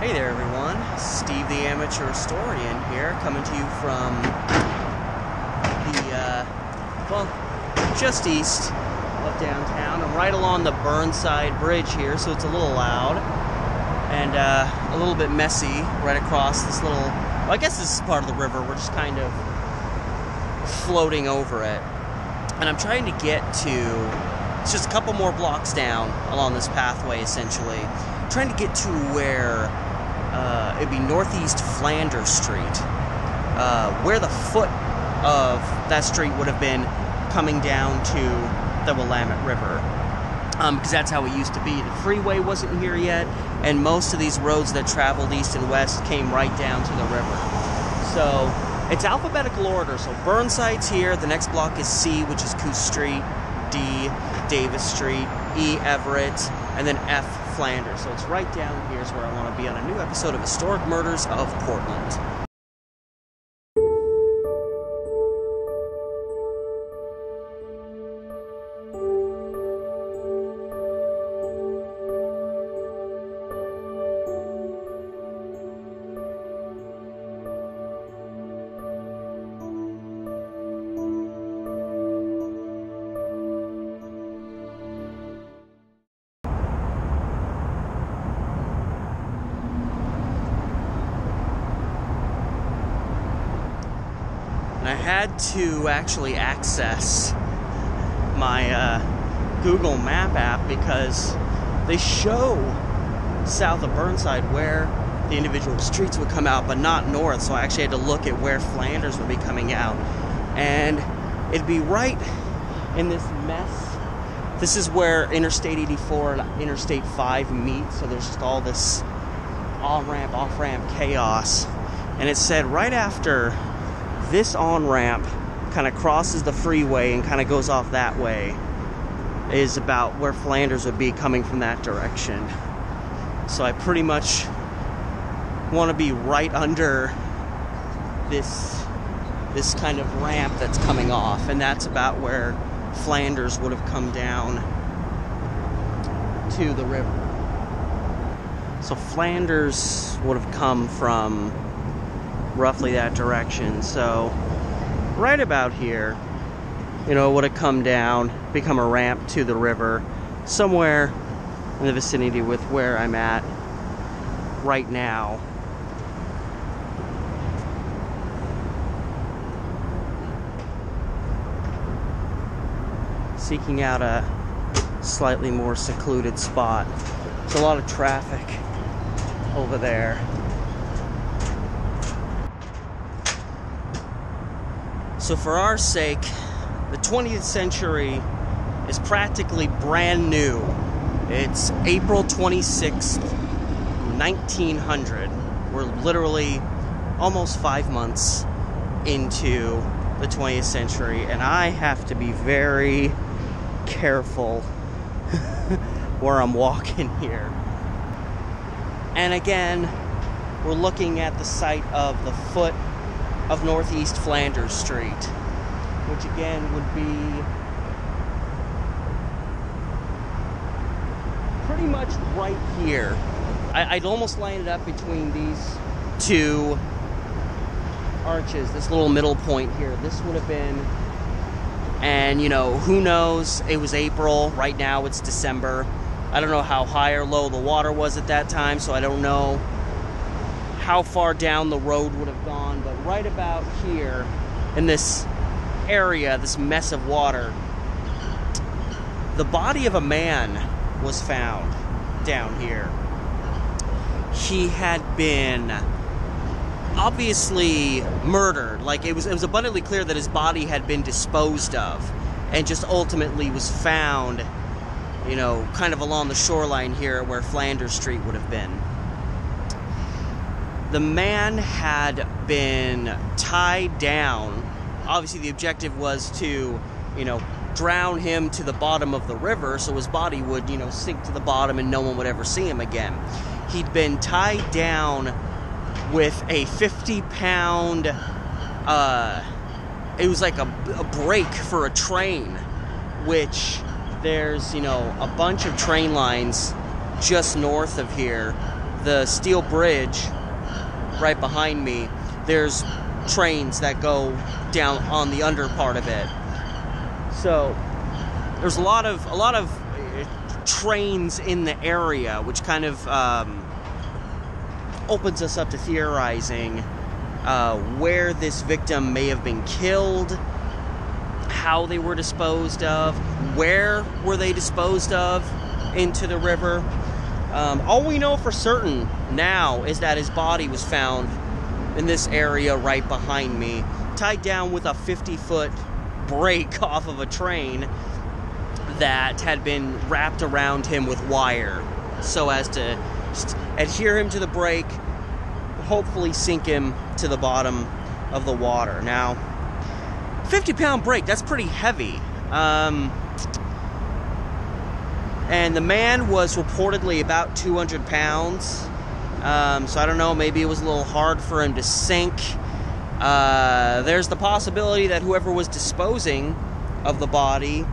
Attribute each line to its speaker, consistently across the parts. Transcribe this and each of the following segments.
Speaker 1: Hey there everyone, Steve the Amateur Historian here, coming to you from just east of downtown. I'm right along the Burnside Bridge here, so it's a little loud and a little bit messy right across this little, well, I guess this is part of the river. We're just kind of floating over it. And I'm trying to get to, it's just a couple more blocks down along this pathway essentially. I'm trying to get to where it'd be Northeast Flanders Street, where the foot of that street would have been coming down to the Willamette River, because that's how it used to be. The freeway wasn't here yet, and most of these roads that traveled east and west came right down to the river. So it's alphabetical order, so Burnside's here, the next block is C, which is Coos Street, D, Davis Street, E, Everett, and then F, Flanders. So it's right down here is where I want to be on a new episode of Historic Murders of Portland. And I had to actually access my Google Map app because they show south of Burnside where the individual streets would come out, but not north. So I actually had to look at where Flanders would be coming out. And it'd be right in this mess. This is where Interstate 84 and Interstate 5 meet. So there's just all this on-ramp, off-ramp chaos. And it said right after this on-ramp kind of crosses the freeway and kind of goes off that way is about where Flanders would be coming from that direction. So I pretty much want to be right under this kind of ramp that's coming off, and that's about where Flanders would have come down to the river. So Flanders would have come from roughly that direction, so right about here, you know, it would have come down, become a ramp to the river, somewhere in the vicinity with where I'm at right now. Seeking out a slightly more secluded spot. There's a lot of traffic over there. So for our sake, the 20th century is practically brand new. It's April 26th, 1900. We're literally almost 5 months into the 20th century, and I have to be very careful where I'm walking here. And again, we're looking at the site of the foot of Northeast Flanders Street, which again would be pretty much right here. I'd almost line it up between these two arches, this little middle point here. This would have been, and you know, who knows, it was April, right now it's December. I don't know how high or low the water was at that time, so I don't know how far down the road would have gone, but right about here in this area, this mess of water, the body of a man was found down here. He had been obviously murdered. Like it was abundantly clear that his body had been disposed of and just ultimately was found, you know, kind of along the shoreline here where Flanders Street would have been. The man had been tied down. Obviously, the objective was to, you know, drown him to the bottom of the river so his body would, you know, sink to the bottom and no one would ever see him again. He'd been tied down with a 50-pound, it was like a brake for a train, which there's, you know, a bunch of train lines just north of here the steel bridge right behind me, there's trains that go down on the under part of it. So there's a lot of trains in the area, which kind of opens us up to theorizing where this victim may have been killed, how they were disposed of, where were they disposed of into the river. All we know for certain now is that his body was found in this area right behind me, tied down with a 50-foot brake off of a train that had been wrapped around him with wire so as to just adhere him to the brake, hopefully sink him to the bottom of the water. Now, 50-pound brake, that's pretty heavy. And the man was reportedly about 200 pounds. So I don't know, maybe it was a little hard for him to sink. There's the possibility that whoever was disposing of the body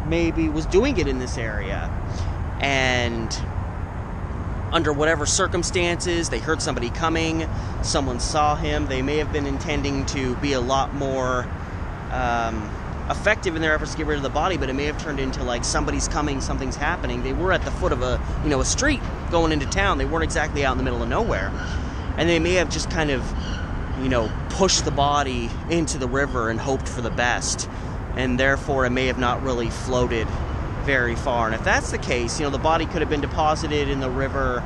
Speaker 1: maybe was doing it in this area. And under whatever circumstances, they heard somebody coming, someone saw him, they may have been intending to be a lot more effective in their efforts to get rid of the body, but it may have turned into like somebody's coming, something's happening. They were at the foot of a street going into town. They weren't exactly out in the middle of nowhere. And they may have just kind of, pushed the body into the river and hoped for the best. And therefore, it may have not really floated very far. And if that's the case, the body could have been deposited in the river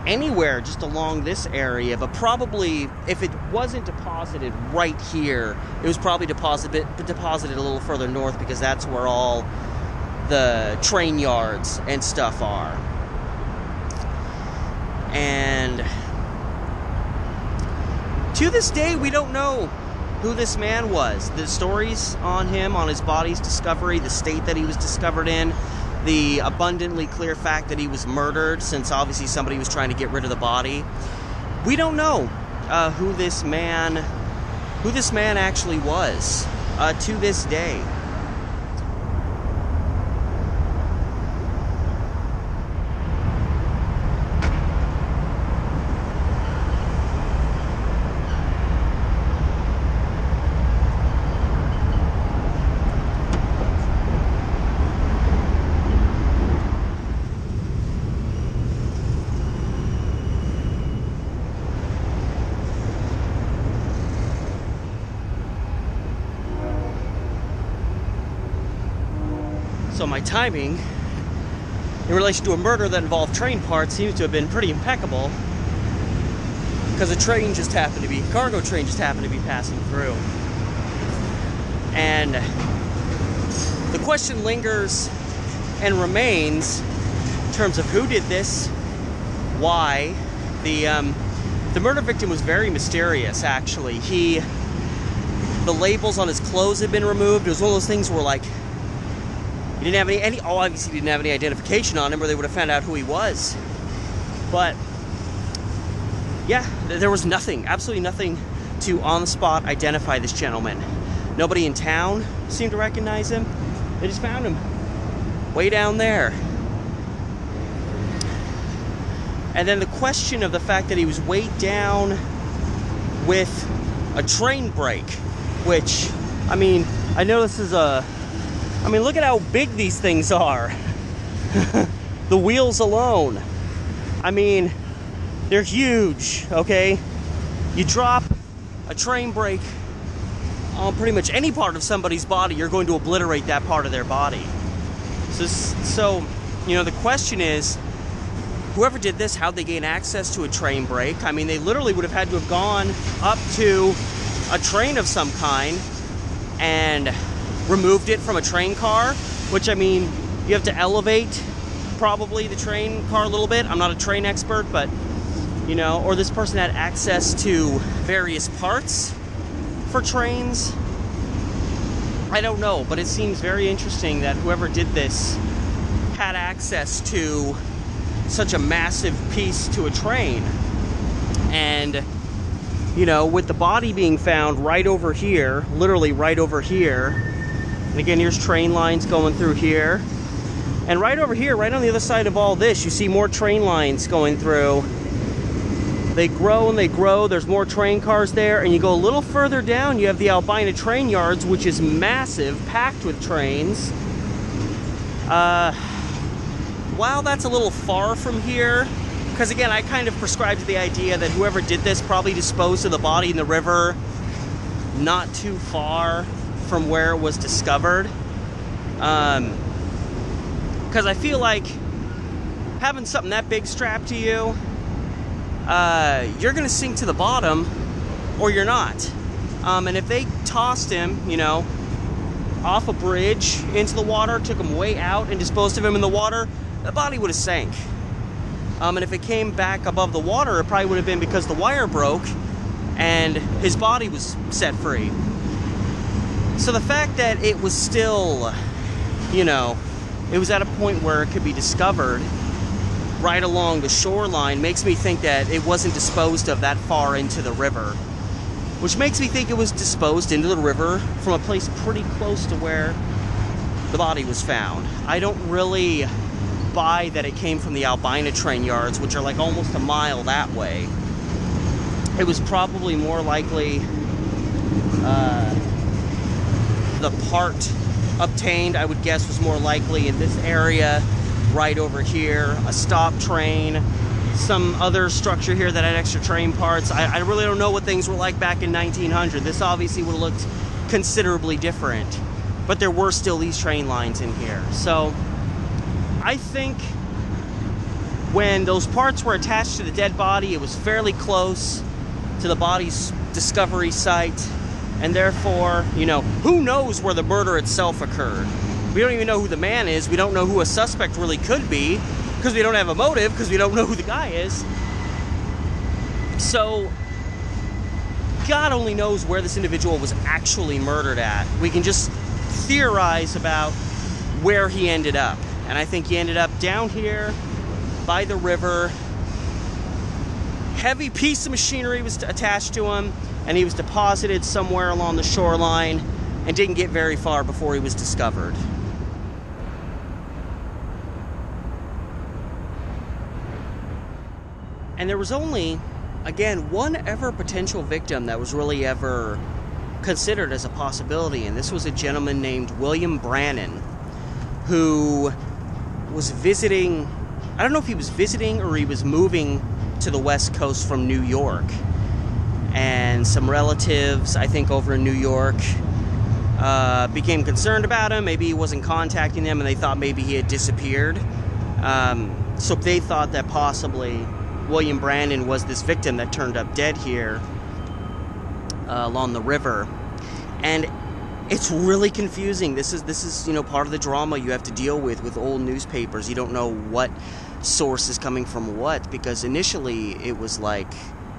Speaker 1: anywhere just along this area, but probably if it wasn't deposited right here, it was probably deposited a little further north, because that's where all the train yards and stuff are. And to this day, we don't know who this man was. The stories on him, on his body's discovery, the state that he was discovered in, the abundantly clear fact that he was murdered, since obviously somebody was trying to get rid of the body. We don't know who this man actually was to this day. So my timing in relation to a murder that involved train parts seems to have been pretty impeccable, because a cargo train just happened to be passing through. And the question lingers and remains in terms of who did this, why. The murder victim was very mysterious, actually. The labels on his clothes had been removed. It was one of those things where, like, he didn't have obviously he didn't have any identification on him, or they would have found out who he was. But yeah, there was nothing, absolutely nothing to on the spot identify this gentleman. Nobody in town seemed to recognize him. They just found him way down there. And then the question of the fact that he was weighed down with a train brake, which, I know this is look at how big these things are. The wheels alone. They're huge, okay? You drop a train brake on pretty much any part of somebody's body, you're going to obliterate that part of their body. So the question is, whoever did this, how'd they gain access to a train brake? They literally would have had to have gone up to a train of some kind and removed it from a train car, which, you have to elevate probably the train car a little bit. I'm not a train expert, but, or this person had access to various parts for trains. I don't know, but it seems very interesting that whoever did this had access to such a massive piece to a train. And, with the body being found right over here, literally right over here, and again, here's train lines going through here. And right over here, right on the other side of all this, you see more train lines going through. They grow and they grow. There's more train cars there. And you go a little further down, you have the Albina train yards, which is massive, packed with trains. While that's a little far from here, because again, I kind of prescribe to the idea that whoever did this probably disposed of the body in the river not too far from where it was discovered. Because I feel like having something that big strapped to you, you're going to sink to the bottom or you're not. And if they tossed him, you know, off a bridge into the water, took him way out and disposed of him in the water, the body would have sank. And if it came back above the water, it probably would have been because the wire broke and his body was set free. So the fact that it was still, you know, it was at a point where it could be discovered right along the shoreline makes me think that it wasn't disposed of that far into the river. Which makes me think it was disposed into the river from a place pretty close to where the body was found. I don't really buy that it came from the Albina train yards, which are like almost a mile that way. It was probably more likely the part obtained, I would guess, was more likely in this area right over here. A stop train, some other structure here that had extra train parts. I really don't know what things were like back in 1900. This obviously would have looked considerably different, but there were still these train lines in here. So I think when those parts were attached to the dead body, it was fairly close to the body's discovery site, and therefore, you know, who knows where the murder itself occurred. We don't even know who the man is. We don't know who a suspect really could be, because we don't have a motive, because we don't know who the guy is. So God only knows where this individual was actually murdered at. We can just theorize about where he ended up. And I think he ended up down here by the river. Heavy piece of machinery was attached to him, and he was deposited somewhere along the shoreline and didn't get very far before he was discovered. And there was only, again, one ever potential victim that was really ever considered as a possibility, and this was a gentleman named William Brannan, who was visiting, I don't know if he was visiting or he was moving to the West Coast from New York. And some relatives, I think over in New York, became concerned about him. Maybe he wasn't contacting them and they thought maybe he had disappeared. So they thought that possibly William Brannan was this victim that turned up dead here along the river. And it's really confusing. This is you know, part of the drama you have to deal with old newspapers. You don't know what source is coming from what, because initially it was like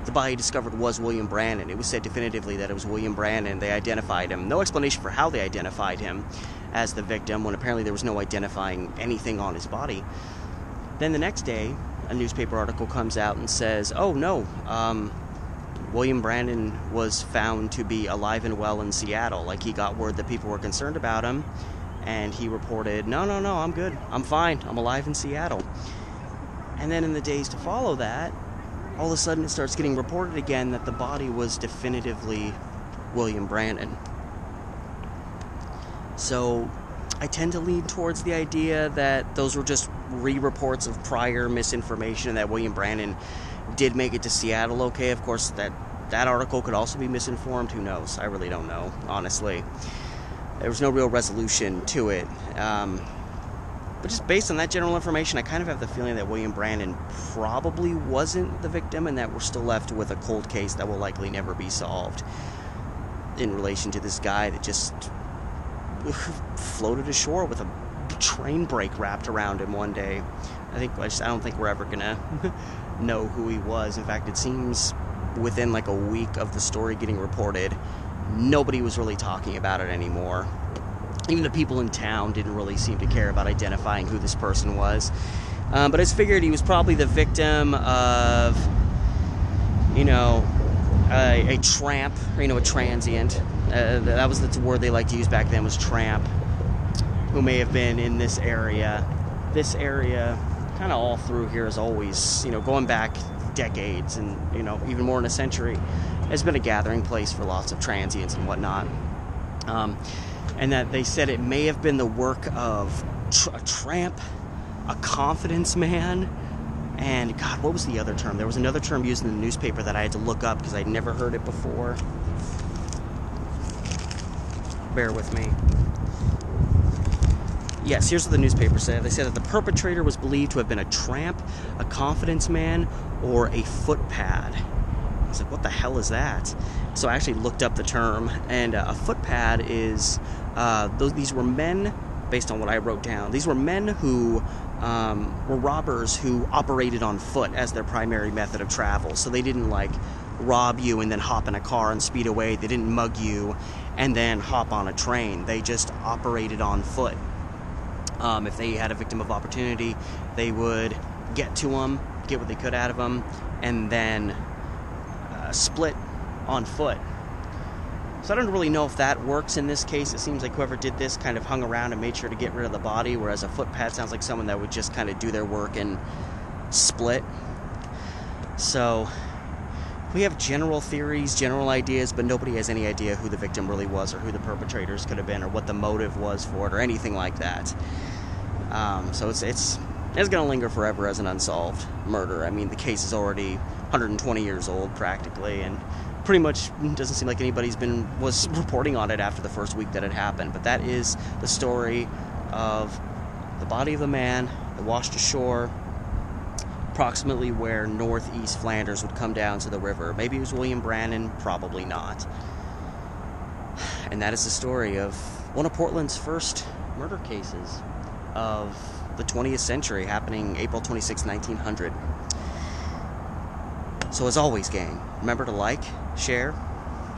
Speaker 1: the body discovered was William Brannan. It was said definitively that it was William Brannan. They identified him. No explanation for how they identified him as the victim, when apparently there was no identifying anything on his body. Then the next day, a newspaper article comes out and says, oh no, William Brannan was found to be alive and well in Seattle. Like, he got word that people were concerned about him, and he reported, no, I'm good. I'm fine. I'm alive in Seattle. And then in the days to follow that, all of a sudden it starts getting reported again that the body was definitively William Brannan. So I tend to lean towards the idea that those were just re-reports of prior misinformation, and that William Brannan did make it to Seattle okay. Of course, that article could also be misinformed. Who knows? I really don't know, honestly. There was no real resolution to it. But just based on that general information, I kind of have the feeling that William Brannan probably wasn't the victim, and that we're still left with a cold case that will likely never be solved in relation to this guy that just floated ashore with a train brake wrapped around him one day. I don't think we're ever gonna know who he was. In fact, it seems within like a week of the story getting reported, nobody was really talking about it anymore. Even the people in town didn't really seem to care about identifying who this person was. But it's figured he was probably the victim of, you know, a tramp, or, you know, a transient. That was the word they liked to use back then, was tramp, who may have been in this area this area, kind of all through here, is always, going back decades and, even more than a century, has been a gathering place for lots of transients and whatnot. And that they said it may have been the work of a tramp, a confidence man, and God, what was the other term? There was another term used in the newspaper that I had to look up because I'd never heard it before. Bear with me. Yes, here's what the newspaper said. They said that the perpetrator was believed to have been a tramp, a confidence man, or a footpad. I was like, what the hell is that? So I actually looked up the term, and a footpad is, these were men, based on what I wrote down, these were men who were robbers who operated on foot as their primary method of travel. So they didn't, rob you and then hop in a car and speed away. They didn't mug you and then hop on a train. They just operated on foot. If they had a victim of opportunity, they would get to them, get what they could out of them, and then split on foot. So I don't really know if that works in this case. It seems like whoever did this kind of hung around and made sure to get rid of the body, whereas a footpad sounds like someone that would just kind of do their work and split. So we have general theories, general ideas, but nobody has any idea who the victim really was or who the perpetrators could have been or what the motive was for it or anything like that. So it's going to linger forever as an unsolved murder. I mean, the case is already 120 years old practically, and pretty much doesn't seem like anybody's was reporting on it after the first week that it happened. But that is the story of the body of the man that washed ashore approximately where northeast Flanders would come down to the river. Maybe it was William Brannan, probably not. And that is the story of one of Portland's first murder cases of the 20th century, happening April 26, 1900. So as always, gang, remember to like, share,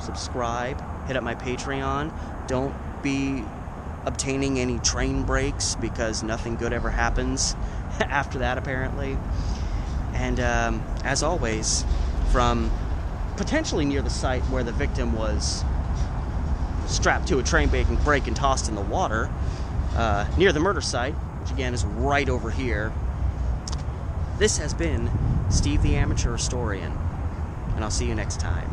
Speaker 1: subscribe, hit up my Patreon. Don't be obtaining any train breaks because nothing good ever happens after that, apparently. And as always, from potentially near the site where the victim was strapped to a train brake and tossed in the water, near the murder site, which again is right over here, this has been Steve the Amateur Historian, and I'll see you next time.